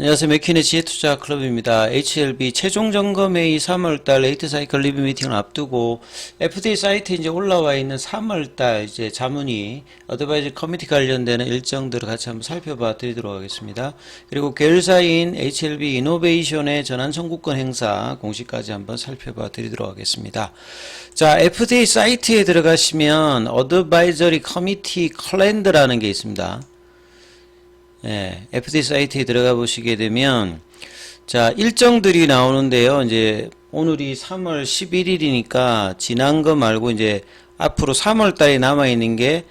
안녕하세요. 맥킨의 지혜투자 클럽입니다. HLB 최종 점검회의 3월달 레이트 사이클 리뷰 미팅을 앞두고 FDA 사이트에 이제 올라와 있는 3월달 이제 자문위 어드바이저 커미티 관련되는 일정들을 같이 한번 살펴봐 드리도록 하겠습니다. 그리고 계열사인 HLB 이노베이션의 전환 청구권 행사 공시까지 한번 살펴봐 드리도록 하겠습니다. 자, FDA 사이트에 들어가시면 어드바이저리 커미티 컬렌더라는 게 있습니다. 예, FDA 사이트에 들어가 보시게 되면, 자, 일정들이 나오는데요. 이제, 오늘이 3월 11일이니까, 지난 거 말고, 이제, 앞으로 3월 달에 남아있는 게,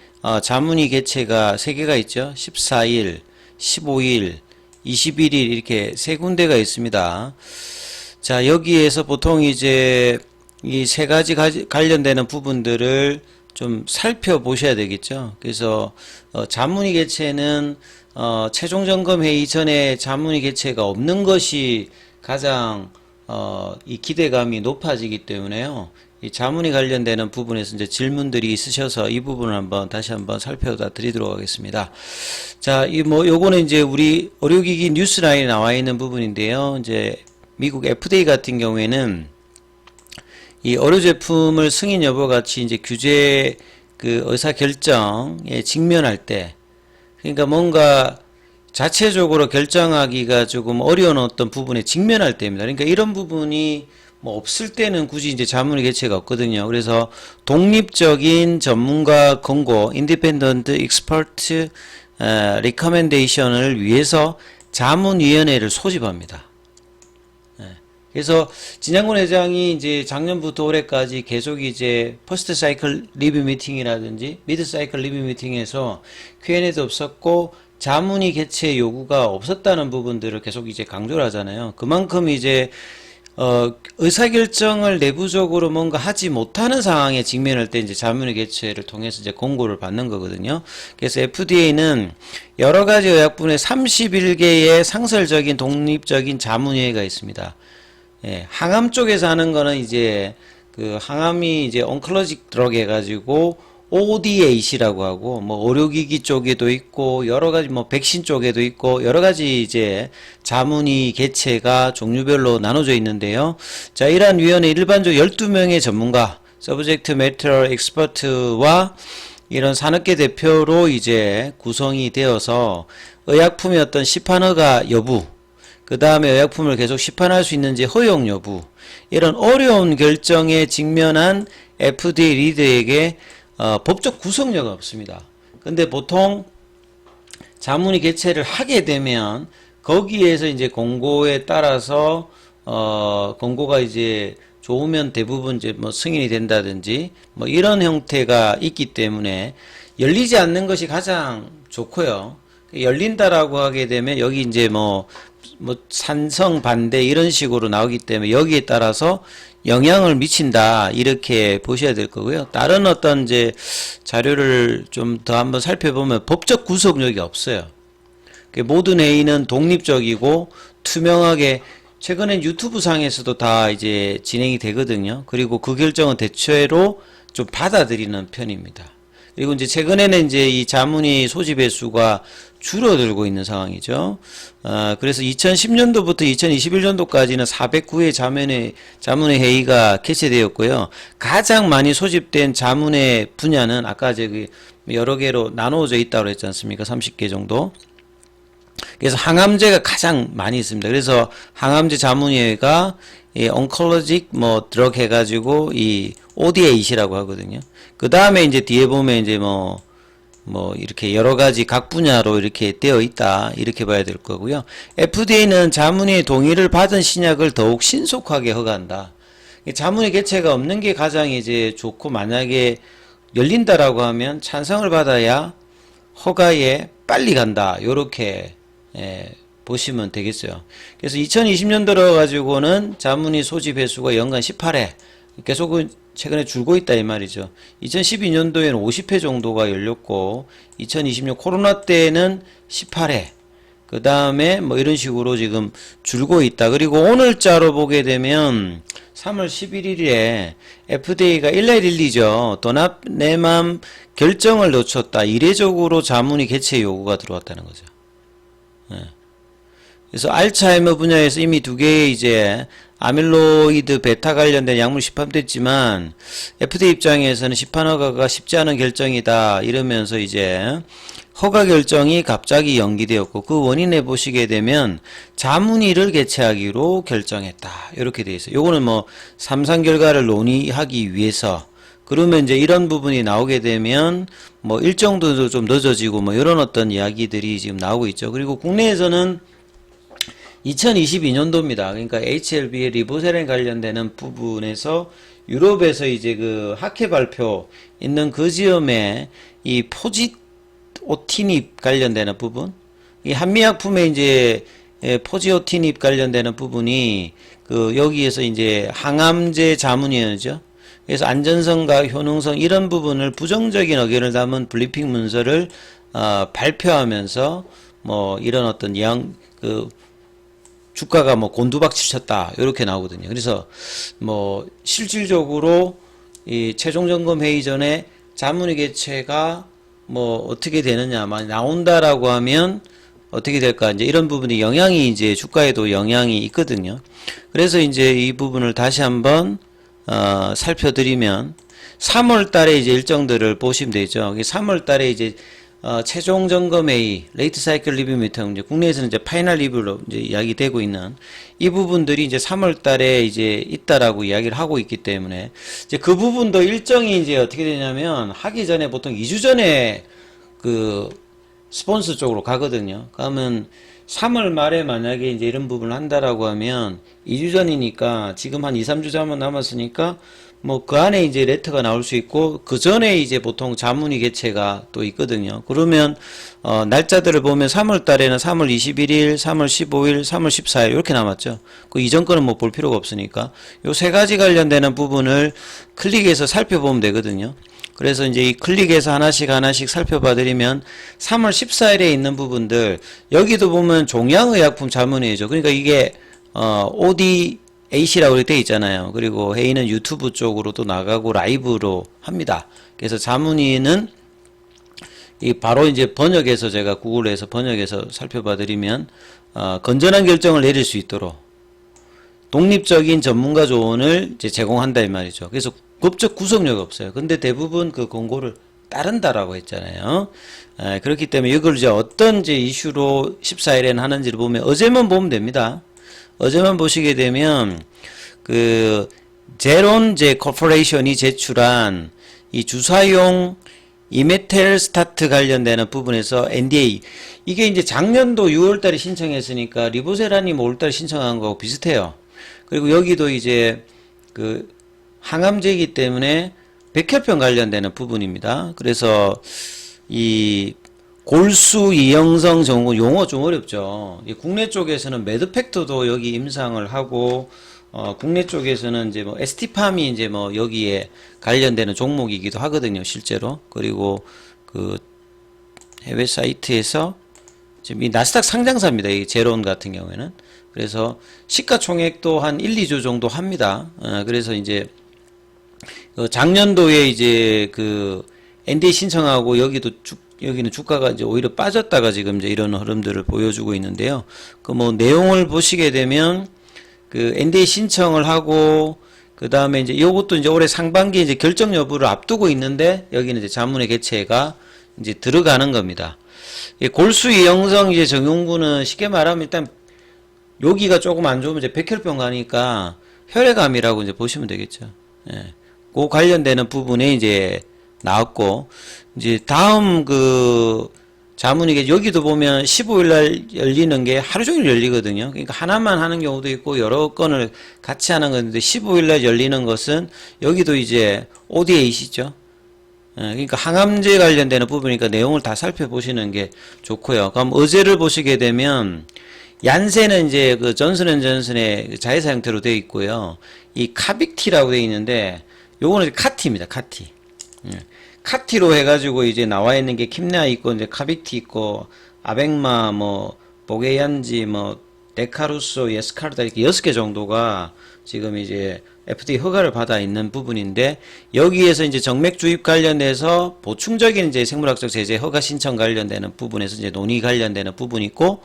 자문위 개최가 3개가 있죠. 14일, 15일, 21일, 이렇게 3군데가 있습니다. 자, 여기에서 보통 이제, 이 3가지 관련되는 부분들을 좀 살펴보셔야 되겠죠. 그래서, 자문위 개최는, 최종 점검 회의 전에 자문위 개최가 없는 것이 가장 이 기대감이 높아지기 때문에요. 이 자문위 관련되는 부분에서 이제 질문들이 있으셔서 이 부분을 다시 한번 살펴봐 드리도록 하겠습니다. 자, 요거는 이제 우리 의료기기 뉴스라인에 나와 있는 부분인데요. 이제 미국 FDA 같은 경우에는 이 의료제품을 승인 여부 같이 이제 규제 의사 결정에 직면할 때, 그러니까 뭔가 자체적으로 결정하기가 조금 어려운 어떤 부분에 직면할 때입니다. 그러니까 이런 부분이 없을 때는 굳이 이제 자문위 개최가 없거든요. 그래서 독립적인 전문가 권고, Independent Expert Recommendation을 위해서 자문위원회를 소집합니다. 그래서 진양군 회장이 이제 작년부터 올해까지 계속 이제 퍼스트 사이클 리뷰 미팅이라든지 미드 사이클 리뷰 미팅에서 Q&A도 없었고 자문위 개최 요구가 없었다는 부분들을 계속 이제 강조를 하잖아요. 그만큼 이제 의사결정을 내부적으로 뭔가 하지 못하는 상황에 직면할 때 이제 자문위 개최를 통해서 이제 공고를 받는 거거든요. 그래서 FDA는 여러 가지 의약분에 31개의 상설적인 독립적인 자문위회가 있습니다. 예, 항암 쪽에서 하는 거는 이제 항암이 이제 온컬러직 드럭 해가지고 ODAC라고 하고 의료기기 쪽에도 있고 여러 가지 백신 쪽에도 있고 여러 가지 이제 자문위 개최가 종류별로 나눠져 있는데요. 자, 이러한 위원회 일반적으로 12명의 전문가, 서브젝트 매터 엑스퍼트와 이런 산업계 대표로 이제 구성이 되어서 의약품의 어떤 시판허가 여부, 그 다음에 의약품을 계속 시판할 수 있는지 허용 여부, 이런 어려운 결정에 직면한 FDA 리더에게 법적 구속력은 없습니다. 근데 보통 자문위 개최를 하게 되면 거기에서 이제 공고에 따라서 공고가 이제 좋으면 대부분 이제 승인이 된다든지 이런 형태가 있기 때문에 열리지 않는 것이 가장 좋고요. 열린다라고 하게 되면 여기 이제 찬성 반대 이런 식으로 나오기 때문에 여기에 따라서 영향을 미친다 이렇게 보셔야 될 거고요. 다른 어떤 이제 자료를 좀 더 한번 살펴보면 법적 구속력이 없어요. 모든 회의는 독립적이고 투명하게 최근엔 유튜브 상에서도 다 이제 진행이 되거든요. 그리고 그 결정은 대체로 좀 받아들이는 편입니다. 그리고 이제 최근에는 이제 이 자문위 소집의 수가 줄어들고 있는 상황이죠. 그래서 2010년도부터 2021년도까지는 409회 자문회 회의가 개최되었고요. 가장 많이 소집된 자문회 분야는 아까 여러 개로 나누어져 있다고 했지 않습니까? 30개 정도. 그래서 항암제가 가장 많이 있습니다. 그래서 항암제 자문회가 온컬러직 드럭 해가지고 이 ODAC라고 하거든요. 그 다음에 이제 뒤에 보면 이제 이렇게 여러 가지 각 분야로 이렇게 되어 있다. 이렇게 봐야 될 거고요. FDA는 자문위의 동의를 받은 신약을 더욱 신속하게 허가한다. 자문위 개최가 없는 게 가장 이제 좋고, 만약에 열린다라고 하면 찬성을 받아야 허가에 빨리 간다. 요렇게 보시면 되겠어요. 그래서 2020년 들어가지고는 자문위 소집 횟수가 연간 18회. 계속은 최근에 줄고 있다 이 말이죠. 2012년도에는 50회 정도가 열렸고 2020년 코로나 때는 18회, 그 다음에 이런 식으로 지금 줄고 있다. 그리고 오늘자로 보게 되면 3월 11일에 FDA가 일례일리죠. 도납 내맘 결정을 놓쳤다. 이례적으로 자문위 개최 요구가 들어왔다는 거죠. 예. 그래서 알츠하이머 분야에서 이미 두 개의 이제 아밀로이드 베타 관련된 약물이 시판됐지만 FDA 입장에서는 시판 허가가 쉽지 않은 결정이다 이러면서 이제 허가 결정이 갑자기 연기되었고 그 원인에 보시게 되면 자문위를 개최하기로 결정했다 이렇게 돼 있어요. 요거는 뭐 삼상 결과를 논의하기 위해서 그러면 이제 이런 부분이 나오게 되면 뭐 일정도 좀 늦어지고 뭐 이런 어떤 이야기들이 지금 나오고 있죠. 그리고 국내에서는 2022년도입니다. 그러니까 HLB의 리보세렌 관련되는 부분에서 유럽에서 이제 그 학회 발표 있는 그 지점에 이 포지오티닙 관련되는 부분, 이 한미약품에 이제 포지오티닙 관련되는 부분이 그 여기에서 이제 항암제 자문위원회죠. 그래서 안전성과 효능성 이런 부분을 부정적인 의견을 담은 브리핑 문서를 발표하면서 뭐 이런 어떤 주가가 뭐 곤두박질 쳤다 이렇게 나오거든요. 그래서 뭐 실질적으로 이 최종 점검 회의 전에 자문위 개최가 뭐 어떻게 되느냐 만약 나온다라고 하면 어떻게 될까 이제 이런 부분이 영향이 이제 주가에도 영향이 있거든요. 그래서 이제 이 부분을 다시 한번 살펴드리면 3월 달에 이제 일정들을 보시면 되죠. 3월 달에 이제 최종 점검 회의, 레이트 사이클 리뷰 미팅, 이제 국내에서는 이제 파이널 리뷰로 이제 이야기되고 있는 이 부분들이 이제 3월 달에 이제 있다라고 이야기를 하고 있기 때문에 이제 그 부분도 일정이 이제 어떻게 되냐면 하기 전에 보통 2주 전에 그 스폰서 쪽으로 가거든요. 그러면 3월 말에 만약에 이제 이런 부분을 한다라고 하면 2주 전이니까 지금 한 2, 3주 남았으니까 뭐 그 안에 이제 레터가 나올 수 있고 그 전에 이제 보통 자문위 개최가 또 있거든요. 그러면 날짜들을 보면 3월 달에는 3월 21일, 3월 15일, 3월 14일 이렇게 남았죠. 그 이전 거는 뭐 볼 필요가 없으니까 요 세 가지 관련되는 부분을 클릭해서 살펴보면 되거든요. 그래서 이제 이 클릭해서 하나씩 살펴봐 드리면 3월 14일에 있는 부분들 여기도 보면 종양의약품 자문회의죠. 그러니까 이게 ODAC라고 되어 있잖아요. 그리고 회의는 유튜브 쪽으로 또 나가고 라이브로 합니다. 그래서 자문위는 이 바로 이제 번역해서 제가 구글에서 번역해서 살펴봐 드리면 건전한 결정을 내릴 수 있도록 독립적인 전문가 조언을 이제 제공한다 이 말이죠. 그래서 법적 구속력이 없어요. 근데 대부분 그 권고를 따른다라고 했잖아요. 그렇기 때문에 이걸 이제 어떤 이제 이슈로 14일에는 하는지를 보면 어제만 보면 됩니다. 어제만 보시게 되면 그 제론 제 코퍼레이션이 제출한 이 주사용 이메텔 스타트 관련되는 부분에서 NDA 이게 이제 작년도 6월달에 신청했으니까 리보세라님 5월달에 신청한 거하고 비슷해요. 그리고 여기도 이제 그 항암제이기 때문에 백혈병 관련되는 부분입니다. 그래서 이 골수 이형성 정후 용어 좀 어렵죠. 국내 쪽에서는 매드팩터도 여기 임상을 하고 국내 쪽에서는 이제 뭐 에스티팜이 이제 뭐 여기에 관련되는 종목이기도 하거든요, 실제로. 그리고 그 해외 사이트에서 지금 이 나스닥 상장사입니다. 이 제론 같은 경우에는. 그래서 시가총액도 한 1, 2조 정도 합니다. 그래서 이제 작년도에 이제 그 NDA 신청하고 여기는 주가가 이제 오히려 빠졌다가 지금 이제 이런 흐름들을 보여주고 있는데요. 그 뭐 내용을 보시게 되면 그 NDA 신청을 하고 그 다음에 이제 이것도 이제 올해 상반기에 이제 결정 여부를 앞두고 있는데 여기는 이제 자문회 개최가 이제 들어가는 겁니다. 골수 이형성 이제 정용구는 쉽게 말하면 일단 여기가 조금 안 좋으면 이제 백혈병 가니까 혈액암이라고 이제 보시면 되겠죠. 예. 그 관련되는 부분에 이제 나왔고, 이제 다음 그 자문이 여기도 보면 15일날 열리는 게 하루 종일 열리거든요. 그러니까 하나만 하는 경우도 있고 여러 건을 같이 하는 건데 15일날 열리는 것은 여기도 이제 ODAC죠. 그러니까 항암제 관련되는 부분이니까 내용을 다 살펴보시는 게 좋고요. 그럼 어제를 보시게 되면 얀센은 이제 그 존슨앤존슨의 자회사 형태로 되어 있고요. 이 카빅티라고 되어 있는데 요거는 카티입니다. 카티. 카티로 해가지고 이제 나와 있는 게 킴네아 있고 이제 카빅티 있고 아벡마 뭐 보게얀지 뭐 데카루소, 예스카르다 이렇게 6개 정도가 지금 이제 FDA 허가를 받아 있는 부분인데, 여기에서 이제 정맥 주입 관련돼서 보충적인 이제 생물학적 제재 허가 신청 관련되는 부분에서 이제 논의 관련되는 부분이 있고,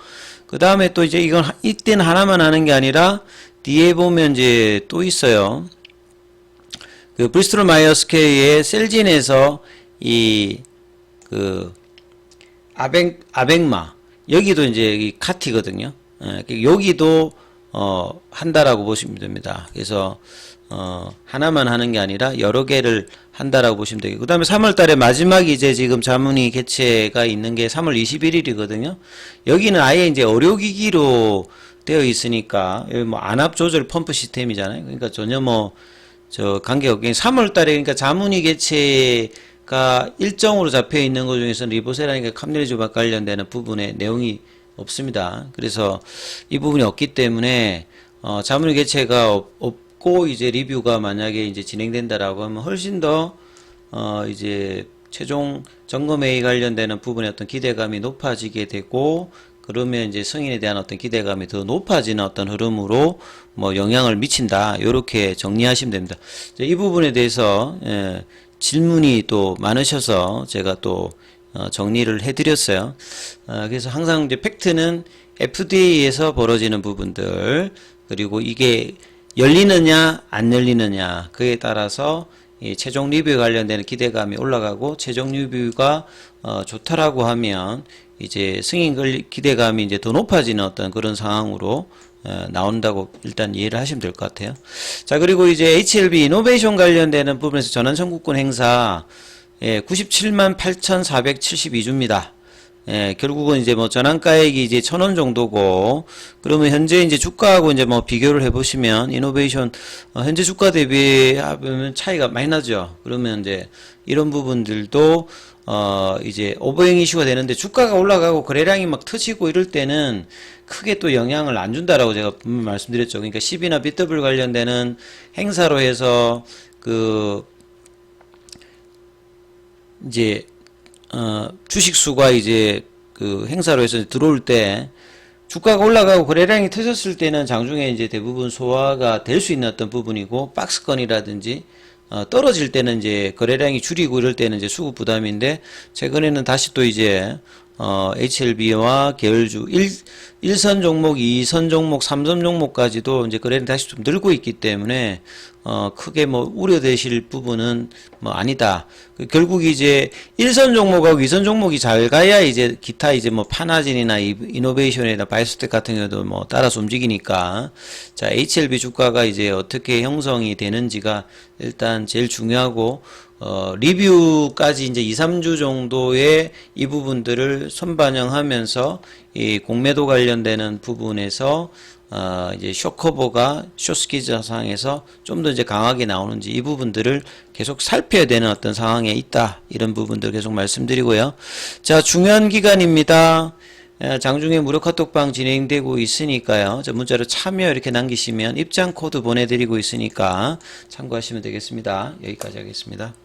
그 다음에 또 이제 이건 이때는 하나만 하는 게 아니라 뒤에 보면 이제 또 있어요. 그 브리스톨 마이어스케의 셀진에서 그 아벡마 여기도 이제 이 카티거든요. 여기도 한다라고 보시면 됩니다. 그래서 하나만 하는 게 아니라 여러 개를 한다라고 보시면 되고, 그 다음에 3월 달에 마지막 이제 지금 자문위 개최가 있는 게 3월 21일이거든요. 여기는 아예 이제 의료기기로 되어 있으니까, 여기 뭐 안압 조절 펌프 시스템이잖아요. 그러니까 전혀 뭐, 관계없게 3월 달에 그러니까 자문위 개최가 일정으로 잡혀 있는 것 중에서는 리보세라니까 캄릴리주박 관련되는 부분에 내용이 없습니다. 그래서 이 부분이 없기 때문에, 자문위 개최가 없고 이제 리뷰가 만약에 이제 진행된다라고 하면 훨씬 더 이제 최종 점검회의 관련되는 부분에 어떤 기대감이 높아지게 되고, 그러면 이제 승인에 대한 어떤 기대감이 더 높아지는 어떤 흐름으로 뭐 영향을 미친다, 요렇게 정리하시면 됩니다. 이 부분에 대해서 질문이 또 많으셔서 제가 또 정리를 해드렸어요. 그래서 항상 이제 팩트는 FDA에서 벌어지는 부분들, 그리고 이게 열리느냐 안 열리느냐, 그에 따라서 이 최종 리뷰에 관련되는 기대감이 올라가고, 최종 리뷰가 좋다라고 하면 이제 승인 기대감이 이제 더 높아지는 어떤 그런 상황으로 나온다고 일단 이해를 하시면 될 것 같아요. 자, 그리고 이제 HLB 이노베이션 관련되는 부분에서 전환 청구권 행사 97만 8,472주입니다. 결국은 이제 뭐 전환가액이 이제 1,000원 정도고, 그러면 현재 이제 주가하고 이제 뭐 비교를 해보시면 이노베이션 현재 주가 대비하면 차이가 많이 나죠. 그러면 이제 이런 부분들도 이제 오버행 이슈가 되는데, 주가가 올라가고 거래량이 막 터지고 이럴 때는 크게 또 영향을 안 준다라고 제가 분명히 말씀드렸죠. 그러니까 10이나 BW 관련되는 행사로 해서 이제 주식 수가 이제 그 행사로 해서 들어올 때 주가가 올라가고 거래량이 터졌을 때는 장중에 이제 대부분 소화가 될 수 있는 어떤 부분이고, 박스권이라든지 떨어질 때는 이제 거래량이 줄이고 이럴 때는 이제 수급 부담인데, 최근에는 다시 또 이제 HLB와 계열주 1선 종목, 2선 종목, 3선 종목까지도 이제 거래량이 다시 좀 늘고 있기 때문에 크게 뭐 우려되실 부분은 뭐 아니다. 결국 이제 1선 종목하고 2선 종목이 잘 가야 이제 기타 이제 뭐 파나진이나 이노베이션이나 바이오스텍 같은 경우도 뭐 따라서 움직이니까, 자, HLB 주가가 이제 어떻게 형성이 되는지가 일단 제일 중요하고, 리뷰까지 이제 2, 3주 정도의 이 부분들을 선반영하면서 이 공매도 관련되는 부분에서 이제 쇼커버가 쇼스키즈상에서 좀 더 이제 강하게 나오는지, 이 부분들을 계속 살펴야 되는 어떤 상황에 있다, 이런 부분들 계속 말씀드리고요. 자, 중요한 기간입니다. 장중에 무료 카톡방 진행되고 있으니까요. 저 문자로 참여 이렇게 남기시면 입장 코드 보내드리고 있으니까 참고하시면 되겠습니다. 여기까지 하겠습니다.